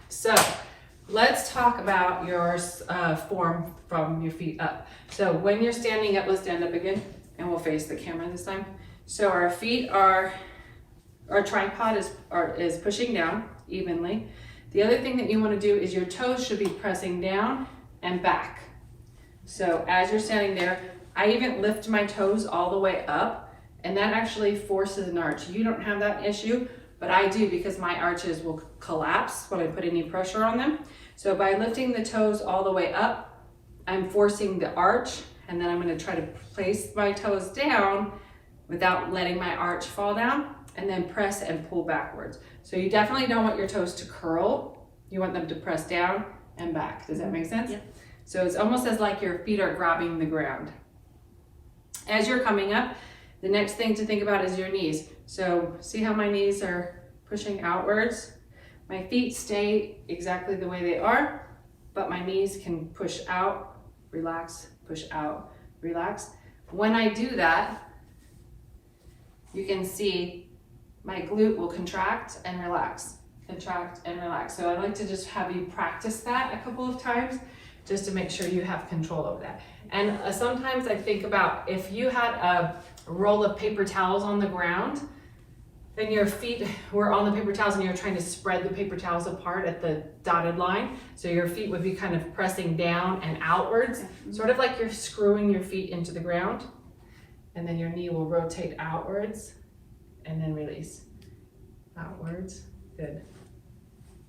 So let's talk about your form from your feet up. So when you're standing up, let's stand up again and we'll face the camera this time. So our feet are, our tripod is pushing down evenly. The other thing that you want to do is your toes should be pressing down and back. So as you're standing there, I even lift my toes all the way up, and that actually forces an arch. You don't have that issue, but I do because my arches will collapse when I put any pressure on them. So by lifting the toes all the way up, I'm forcing the arch, and then I'm going to try to place my toes down without letting my arch fall down, and then press and pull backwards. So you definitely don't want your toes to curl. You want them to press down and back. Does that make sense? Yeah. So it's almost as like your feet are grabbing the ground. As you're coming up, the next thing to think about is your knees. So see how my knees are pushing outwards? My feet stay exactly the way they are, but my knees can push out, relax, push out, relax. When I do that, you can see my glute will contract and relax, contract and relax. So I like to just have you practice that a couple of times just to make sure you have control over that. And sometimes I think about if you had a roll of paper towels on the ground, then your feet were on the paper towels and you're trying to spread the paper towels apart at the dotted line. So your feet would be kind of pressing down and outwards, sort of like you're screwing your feet into the ground. And then your knee will rotate outwards and then release. Outwards, good.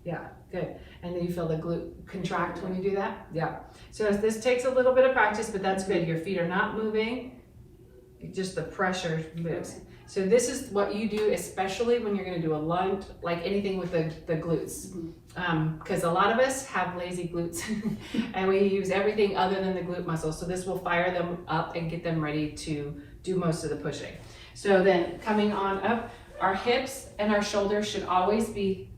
Yeah, good. And then you feel the glute contract when you do that? Yeah. So this takes a little bit of practice, but that's good. Your feet are not moving, just the pressure moves. So this is what you do, especially when you're gonna do a lunge, like anything with the glutes. Because a lot of us have lazy glutes and we use everything other than the glute muscles. So this will fire them up and get them ready to do most of the pushing. So then coming on up, our hips and our shoulders should always be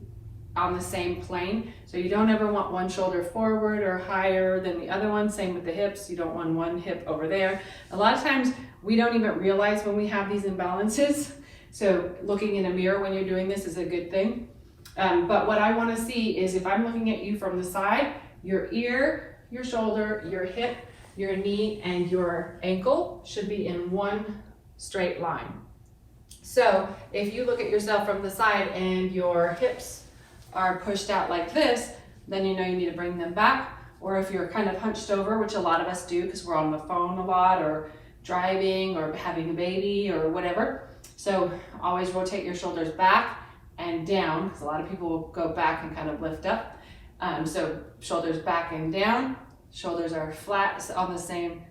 on the same plane. So you don't ever want one shoulder forward or higher than the other one. Same with the hips. You don't want one hip over there. A lot of times we don't even realize when we have these imbalances. So looking in a mirror when you're doing this is a good thing. But what I want to see is if I'm looking at you from the side, your ear, your shoulder, your hip, your knee, and your ankle should be in one straight line. So if you look at yourself from the side and your hips are pushed out like this, then you know you need to bring them back. Or if you're kind of hunched over, which a lot of us do because we're on the phone a lot or driving or having a baby or whatever. So always rotate your shoulders back and down because a lot of people will go back and kind of lift up. So shoulders back and down, shoulders are flat on the same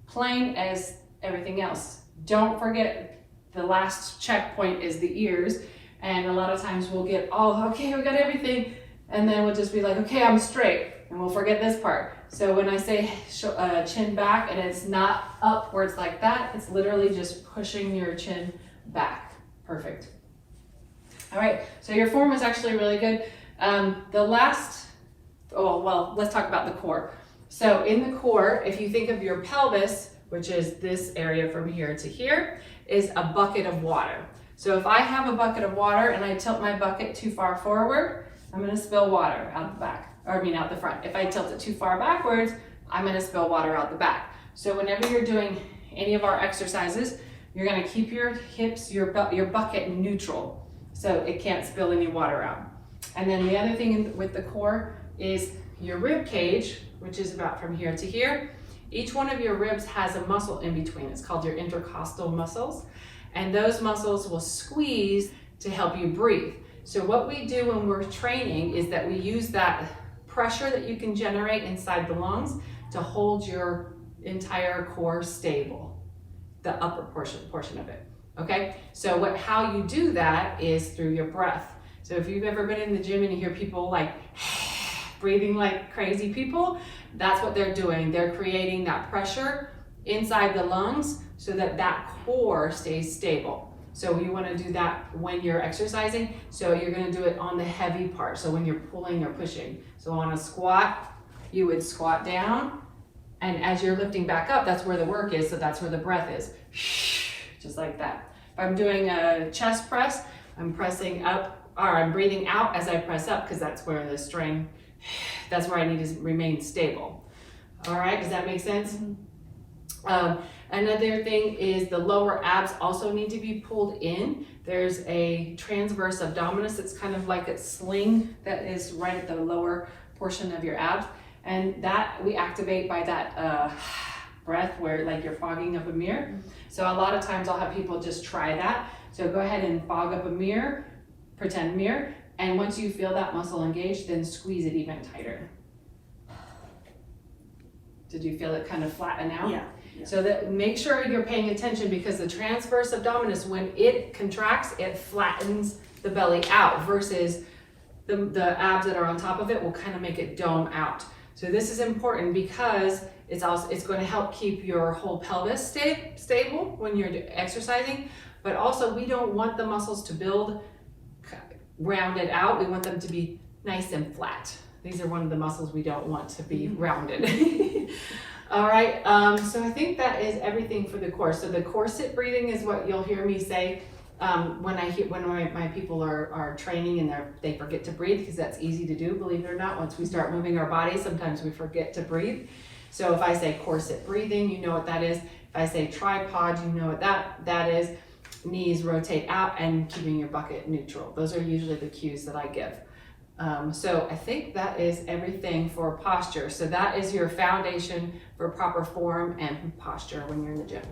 plane as everything else. Don't forget the last checkpoint is the ears. And a lot of times we'll get, oh, okay, we got everything. And then we'll just be like, okay, I'm straight. And we'll forget this part. So when I say chin back and it's not upwards like that, it's literally just pushing your chin back. Perfect. All right, so your form is actually really good. Let's talk about the core. So in the core, if you think of your pelvis, which is this area from here to here, is a bucket of water. So if I have a bucket of water and I tilt my bucket too far forward, I'm gonna spill water out the back, out the front. If I tilt it too far backwards, I'm gonna spill water out the back. So whenever you're doing any of our exercises, you're gonna keep your hips, your bucket neutral, so it can't spill any water out. And then the other thing with the core is your rib cage, which is about from here to here. Each one of your ribs has a muscle in between. It's called your intercostal muscles. And those muscles will squeeze to help you breathe. So what we do when we're training is that we use that pressure that you can generate inside the lungs to hold your entire core stable, the upper portion of it, okay? So how you do that is through your breath. So if you've ever been in the gym and you hear people like breathing like crazy people, that's what they're doing. They're creating that pressure inside the lungs so that that core stays stable. So you want to do that when you're exercising. So you're going to do it on the heavy part. So when you're pulling or pushing. So on a squat, you would squat down. And as you're lifting back up, that's where the work is. So that's where the breath is. Just like that. If I'm doing a chest press, I'm pressing up or I'm breathing out as I press up because that's where the strain, that's where I need to remain stable. All right, does that make sense? Another thing is the lower abs also need to be pulled in. There's a transverse abdominis. It's kind of like a sling that is right at the lower portion of your abs. And that we activate by that breath where like you're fogging up a mirror. So a lot of times I'll have people just try that. So go ahead and fog up a mirror, pretend mirror. And once you feel that muscle engaged, then squeeze it even tighter. Did you feel it kind of flatten out? Yeah. So that make sure you're paying attention because the transverse abdominis, when it contracts, it flattens the belly out versus the abs that are on top of it will kind of make it dome out. So this is important because it's going to help keep your whole pelvis stable when you're exercising, but also we don't want the muscles to build rounded out. We want them to be nice and flat. These are one of the muscles we don't want to be rounded. All right, so I think that is everything for the core. So the core sit breathing is what you'll hear me say when my people are training and they forget to breathe, because that's easy to do, believe it or not. Once we start moving our bodies, sometimes we forget to breathe. So if I say core sit breathing, you know what that is. If I say tripod, you know what that is. Knees rotate out and keeping your bucket neutral. Those are usually the cues that I give. So I think that is everything for posture. So that is your foundation for proper form and posture when you're in the gym.